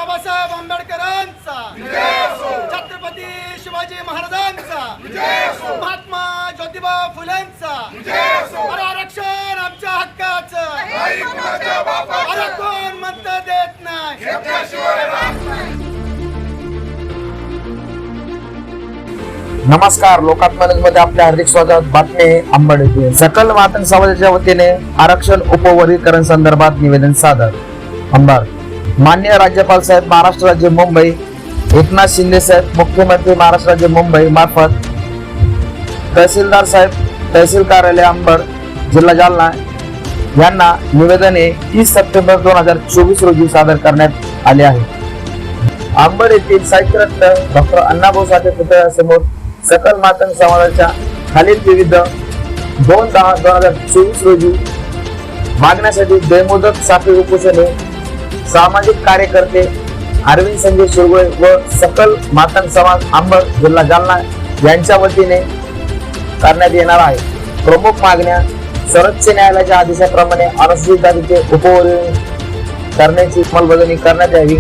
बाबासाहेब आंबेडकरांचा, छत्रपती शिवाजी महाराजांचा, महात्मा ज्योतिबा फुलेंचा, आरक्षण आमच्या हक्काचं, अरे कोण म्हणतं देत नाही. नमस्कार, लोकात्मक मध्ये आपले हार्दिक स्वागत. बातमी अंबड येथे सकल मातंग समाजाच्या वतीने आरक्षण उपवर्गीकरण संदर्भात निवेदन सादर. अंबड. माननीय राज्यपाल साहेब महाराष्ट्र राज्य मुंबई एकनाथ शिंदे साहेब मुख्यमंत्री महाराष्ट्र राज्य मुंबई मार्फत तहसीलदार साहेब तहसील कार्यालय अंबड जिल्हा जालना यांना निवेदने 30 सप्टेंबर 2024 रोजी सादर करण्यात आले आहे. अंबड येथील साहित्यरत्न डॉक्टर अण्णाभाऊ साठे पुतळ्यासमोर सकल मातंग समाजाच्या खालील विविध 2/10/2024 रोजी मागण्यासाठी बेमुदत साखळी उपोषणे सामाजिक कार्यकर्ते अरविंद संजय शिरगोळे व सकल मातंग समाज अंबड जिल्हा जालना यांच्या वतीने करण्यात येणार आहे. प्रमुख मागण्या सर्वोच्च न्यायालयाच्या आदेशाप्रमाणे अनुसूचित जातीचे उपवर्गीकरण करण्याची अंमलबजावणी करण्यात यावी.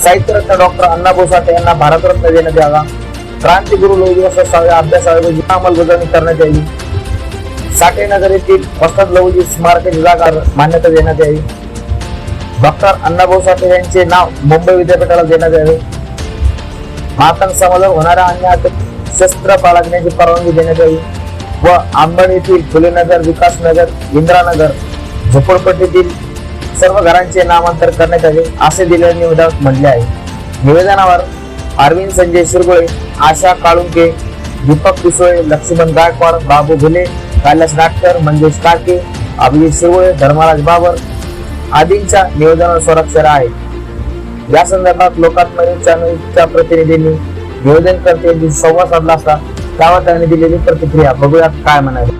साहित्यरत्न डॉक्टर अण्णाभाऊ साठे यांना भारतरत्न देण्यात यावा. क्रांतिगुरु लहुजी वसंत अभ्यासाऐवजी अंमलबजावणी करण्यात यावी. साठेनगर येथील वसंत लहुजी स्मारकाची जागा मान्यता देण्यात यावी. डॉक्टर अण्णाभाऊ साठे यांचे नाव मुंबई विद्यापीठाला देण्यात यावे. मातंग समाजावर होणाऱ्या अन्यायात शस्त्र बाळगण्याची परवानगी देण्यात यावी व अंबड येथील फुलेनगर, विकासनगर, इंदिरानगर झोपडपट्टीतील सर्व घरांचे नामांतर करण्यात यावे असे दिलेल्या निवेदनात म्हटले आहे. निवेदनावर अरविंद संजय शिरगोळे, आशा काळुंके, दीपक पिसोळे, लक्ष्मण गायकवाड, बाबू भुले, कैलास नाटकर, मंगेश काके, अभिजित शिरगोळे, धर्मराज बाबर आदींच्या निवेदनावर स्वाक्षर आहे. या संदर्भात लोकात्मक चॅनलच्या प्रतिनिधींनी निवेदनकर्त्यांशी संवाद साधला असता त्यावर त्यांनी दिलेली प्रतिक्रिया बघूयात काय म्हणाले.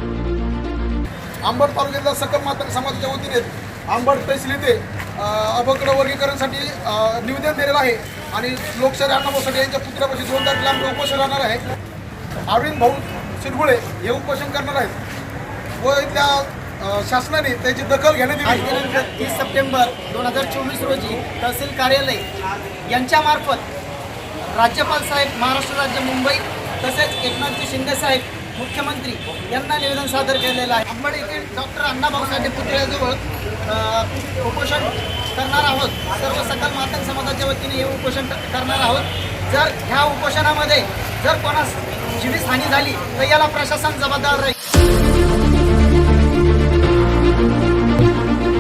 अंबड तालुक्यातल्या सकल मातंग समाजाच्या वतीने अंबड तहसील येथे अपंग वर्गीकरणासाठी निवेदन दिलेलं आहे आणि लोकशाही अण्णाभाऊ साठे यांच्या पुतळ्यापाशी 2 तारखेला आमचं उपोषण राहणार आहे. अरविंद भाऊ शिरगोळे हे उपोषण करणार आहेत व इथल्या शासनाने त्याची दखल घेण्यात येईल. दिनांक 30 सप्टेंबर 2024 रोजी तहसील कार्यालय यांच्या मार्फत राज्यपाल साहेब महाराष्ट्र राज्य मुंबई तसेच एकनाथजी शिंदे साहेब मुख्यमंत्री यांना निवेदन सादर केलेलं आहे. अंबड येथील डॉक्टर अण्णाभाऊ साठे पुतळ्याजवळ उपोषण करणार आहोत. सर्व सकल मातंग समाजाच्या वतीने हे उपोषण करणार आहोत. जर ह्या उपोषणामध्ये जर कोणास जीवितहानी झाली तर याला प्रशासन जबाबदार राहील.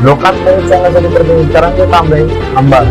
लोकात्मक चॅनलसाठी प्रतिनिधी तरंगे तांबे, अंबड.